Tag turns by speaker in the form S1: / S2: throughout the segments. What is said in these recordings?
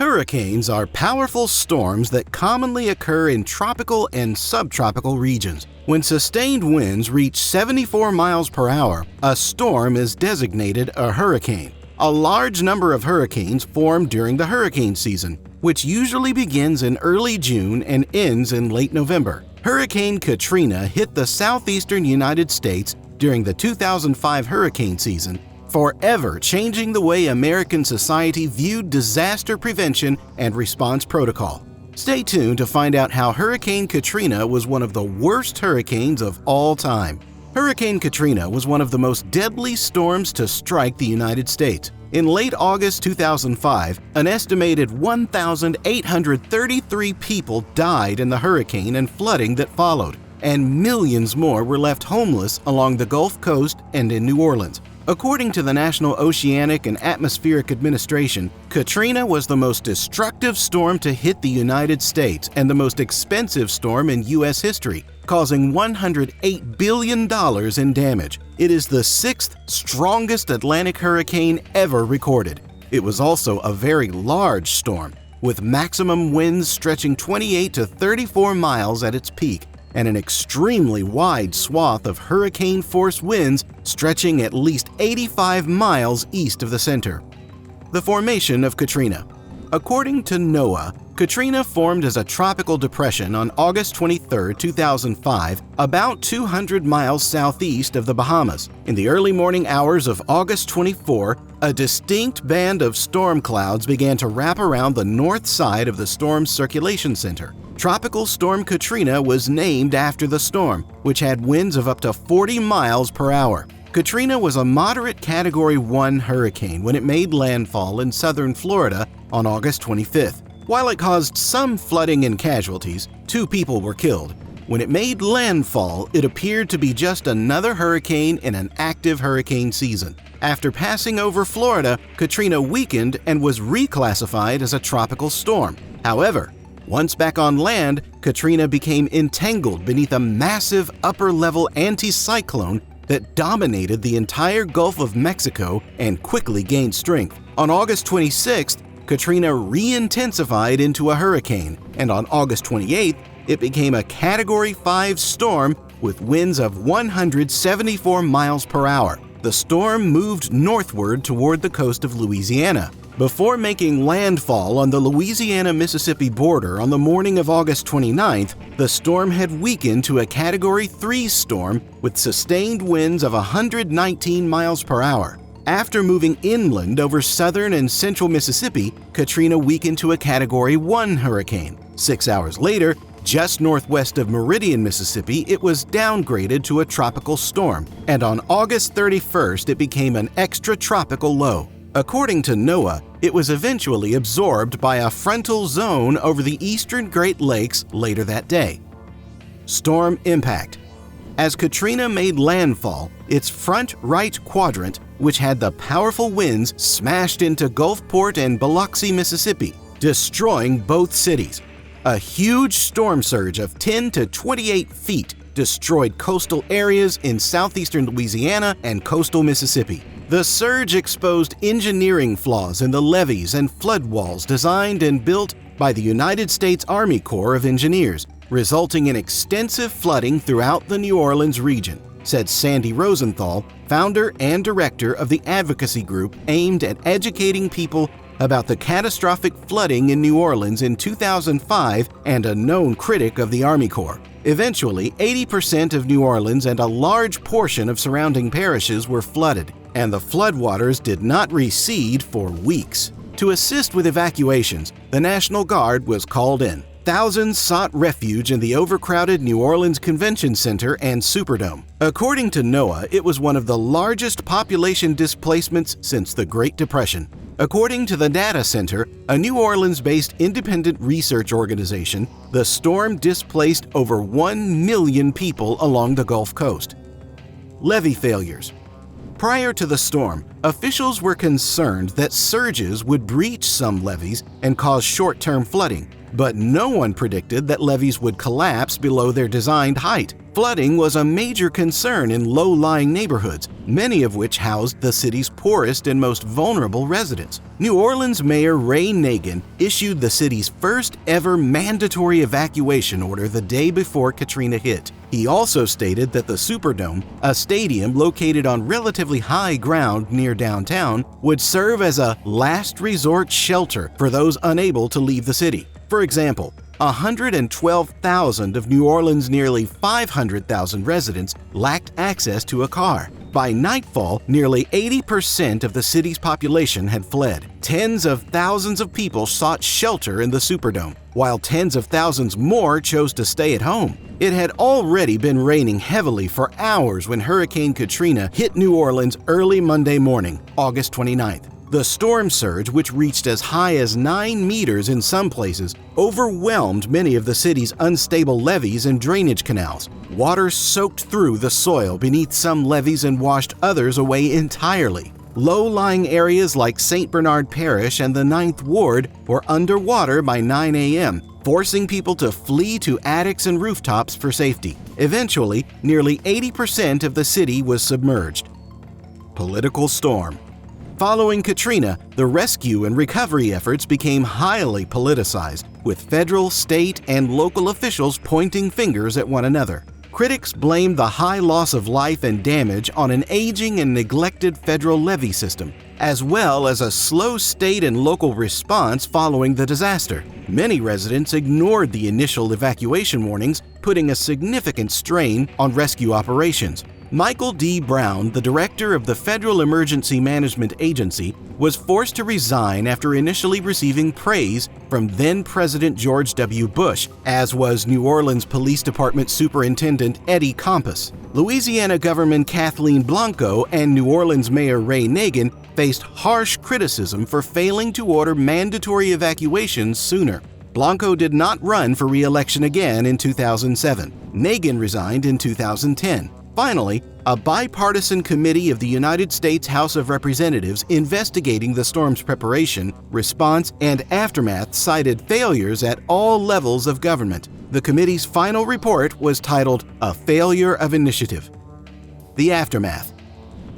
S1: Hurricanes are powerful storms that commonly occur in tropical and subtropical regions. When sustained winds reach 74 miles per hour, a storm is designated a hurricane. A large number of hurricanes form during the hurricane season, which usually begins in early June and ends in late November. Hurricane Katrina hit the southeastern United States during the 2005 hurricane season, forever changing the way American society viewed disaster prevention and response protocol. Stay tuned to find out how Hurricane Katrina was one of the worst hurricanes of all time. Hurricane Katrina was one of the most deadly storms to strike the United States. In late August 2005, an estimated 1,833 people died in the hurricane and flooding that followed, and millions more were left homeless along the Gulf Coast and in New Orleans. According to the National Oceanic and Atmospheric Administration, Katrina was the most destructive storm to hit the United States and the most expensive storm in U.S. history, causing $108 billion in damage. It is the sixth strongest Atlantic hurricane ever recorded. It was also a very large storm, with maximum winds stretching 28 to 34 miles at its peak, and an extremely wide swath of hurricane-force winds stretching at least 85 miles east of the center. The formation of Katrina. According to NOAA, Katrina formed as a tropical depression on August 23, 2005, about 200 miles southeast of the Bahamas. In the early morning hours of August 24, a distinct band of storm clouds began to wrap around the north side of the storm's circulation center. Tropical Storm Katrina was named after the storm, which had winds of up to 40 miles per hour. Katrina was a moderate Category 1 hurricane when it made landfall in southern Florida on August 25th. While it caused some flooding and casualties, 2 people were killed. When it made landfall, it appeared to be just another hurricane in an active hurricane season. After passing over Florida, Katrina weakened and was reclassified as a tropical storm. However, once back on land, Katrina became entangled beneath a massive upper-level anticyclone that dominated the entire Gulf of Mexico and quickly gained strength. On August 26th, Katrina re-intensified into a hurricane, and on August 28th, it became a Category 5 storm with winds of 174 miles per hour. The storm moved northward toward the coast of Louisiana. Before making landfall on the Louisiana-Mississippi border on the morning of August 29th, the storm had weakened to a Category 3 storm with sustained winds of 119 miles per hour. After moving inland over southern and central Mississippi, Katrina weakened to a Category 1 hurricane. 6 hours later, just northwest of Meridian, Mississippi, it was downgraded to a tropical storm, and on August 31st, it became an extratropical low. According to NOAA, it was eventually absorbed by a frontal zone over the eastern Great Lakes later that day. Storm impact. As Katrina made landfall, its front right quadrant, which had the powerful winds, smashed into Gulfport and Biloxi, Mississippi, destroying both cities. A huge storm surge of 10 to 28 feet destroyed coastal areas in southeastern Louisiana and coastal Mississippi. The surge exposed engineering flaws in the levees and flood walls designed and built by the United States Army Corps of Engineers, resulting in extensive flooding throughout the New Orleans region, said Sandy Rosenthal, founder and director of the advocacy group aimed at educating people about the catastrophic flooding in New Orleans in 2005 and a known critic of the Army Corps. Eventually, 80% of New Orleans and a large portion of surrounding parishes were flooded, and the floodwaters did not recede for weeks. To assist with evacuations, the National Guard was called in. Thousands sought refuge in the overcrowded New Orleans Convention Center and Superdome. According to NOAA, it was one of the largest population displacements since the Great Depression. According to the Data Center, a New Orleans-based independent research organization, the storm displaced over 1 million people along the Gulf Coast. Levee failures. Prior to the storm, officials were concerned that surges would breach some levees and cause short-term flooding. But no one predicted that levees would collapse below their designed height. Flooding was a major concern in low-lying neighborhoods, many of which housed the city's poorest and most vulnerable residents. New Orleans Mayor Ray Nagin issued the city's first ever mandatory evacuation order the day before Katrina hit. He also stated that the Superdome, a stadium located on relatively high ground near downtown, would serve as a last resort shelter for those unable to leave the city. For example, 112,000 of New Orleans' nearly 500,000 residents lacked access to a car. By nightfall, nearly 80% of the city's population had fled. Tens of thousands of people sought shelter in the Superdome, while tens of thousands more chose to stay at home. It had already been raining heavily for hours when Hurricane Katrina hit New Orleans early Monday morning, August 29th. The storm surge, which reached as high as 9 meters in some places, overwhelmed many of the city's unstable levees and drainage canals. Water soaked through the soil beneath some levees and washed others away entirely. Low-lying areas like St. Bernard Parish and the 9th Ward were underwater by 9 a.m., forcing people to flee to attics and rooftops for safety. Eventually, nearly 80% of the city was submerged. Political storm. Following Katrina, the rescue and recovery efforts became highly politicized, with federal, state, and local officials pointing fingers at one another. Critics blamed the high loss of life and damage on an aging and neglected federal levee system, as well as a slow state and local response following the disaster. Many residents ignored the initial evacuation warnings, putting a significant strain on rescue operations. Michael D. Brown, the director of the Federal Emergency Management Agency, was forced to resign after initially receiving praise from then-President George W. Bush, as was New Orleans Police Department Superintendent Eddie Compass. Louisiana Governor Kathleen Blanco and New Orleans Mayor Ray Nagin faced harsh criticism for failing to order mandatory evacuations sooner. Blanco did not run for re-election again in 2007. Nagin resigned in 2010. Finally, a bipartisan committee of the United States House of Representatives investigating the storm's preparation, response, and aftermath cited failures at all levels of government. The committee's final report was titled "A Failure of Initiative." The aftermath.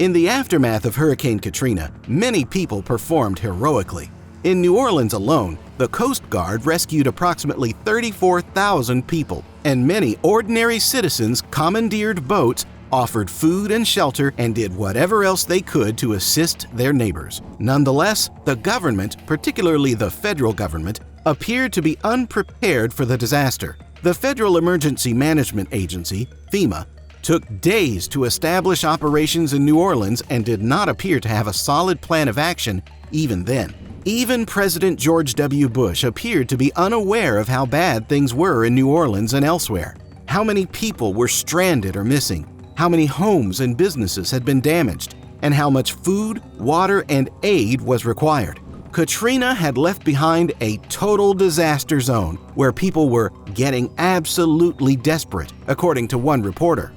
S1: In the aftermath of Hurricane Katrina, many people performed heroically. In New Orleans alone, the Coast Guard rescued approximately 34,000 people, and many ordinary citizens commandeered boats, offered food and shelter, and did whatever else they could to assist their neighbors. Nonetheless, the government, particularly the federal government, appeared to be unprepared for the disaster. The Federal Emergency Management Agency, FEMA, took days to establish operations in New Orleans and did not appear to have a solid plan of action even then. Even President George W. Bush appeared to be unaware of how bad things were in New Orleans and elsewhere. How many people were stranded or missing, how many homes and businesses had been damaged, and how much food, water, and aid was required. Katrina had left behind a total disaster zone where people were getting absolutely desperate, according to one reporter.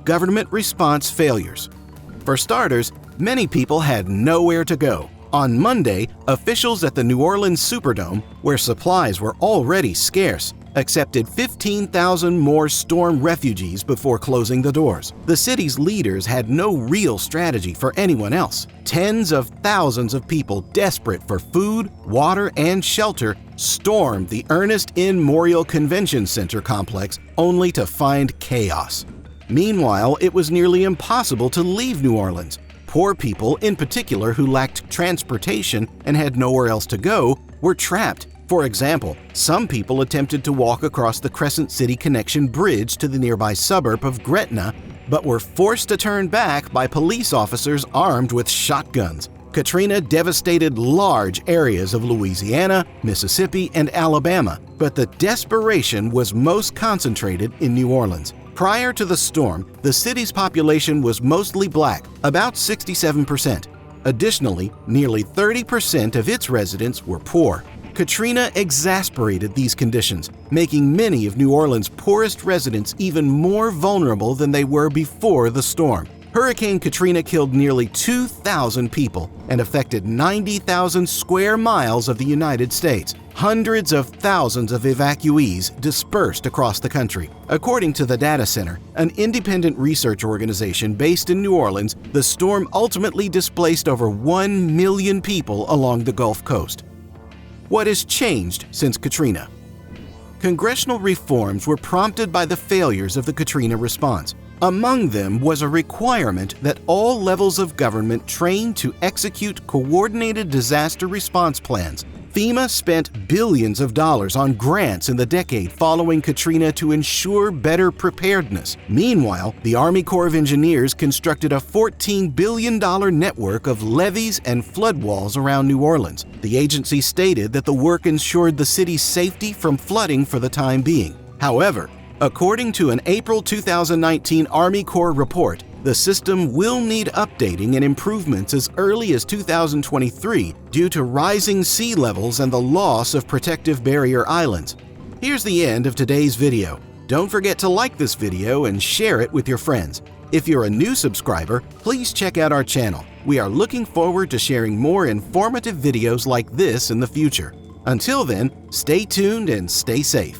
S1: Government response failures. For starters, many people had nowhere to go. On Monday, officials at the New Orleans Superdome, where supplies were already scarce, accepted 15,000 more storm refugees before closing the doors. The city's leaders had no real strategy for anyone else. Tens of thousands of people desperate for food, water, and shelter stormed the Ernest N. Morial Convention Center complex only to find chaos. Meanwhile, it was nearly impossible to leave New Orleans. Poor people, in particular who lacked transportation and had nowhere else to go, were trapped. For example, some people attempted to walk across the Crescent City Connection Bridge to the nearby suburb of Gretna, but were forced to turn back by police officers armed with shotguns. Katrina devastated large areas of Louisiana, Mississippi, and Alabama, but the desperation was most concentrated in New Orleans. Prior to the storm, the city's population was mostly black, about 67%. Additionally, nearly 30% of its residents were poor. Katrina exasperated these conditions, making many of New Orleans' poorest residents even more vulnerable than they were before the storm. Hurricane Katrina killed nearly 2,000 people and affected 90,000 square miles of the United States. Hundreds of thousands of evacuees dispersed across the country. According to the data center, an independent research organization based in New Orleans, the storm ultimately displaced over 1 million people along the Gulf Coast. What has changed since Katrina? Congressional reforms were prompted by the failures of the Katrina response. Among them was a requirement that all levels of government train to execute coordinated disaster response plans. FEMA spent billions of dollars on grants in the decade following Katrina to ensure better preparedness. Meanwhile, the Army Corps of Engineers constructed a $14 billion network of levees and flood walls around New Orleans. The agency stated that the work ensured the city's safety from flooding for the time being. However, according to an April 2019 Army Corps report, the system will need updating and improvements as early as 2023 due to rising sea levels and the loss of protective barrier islands. Here's the end of today's video. Don't forget to like this video and share it with your friends. If you're a new subscriber, please check out our channel. We are looking forward to sharing more informative videos like this in the future. Until then, stay tuned and stay safe.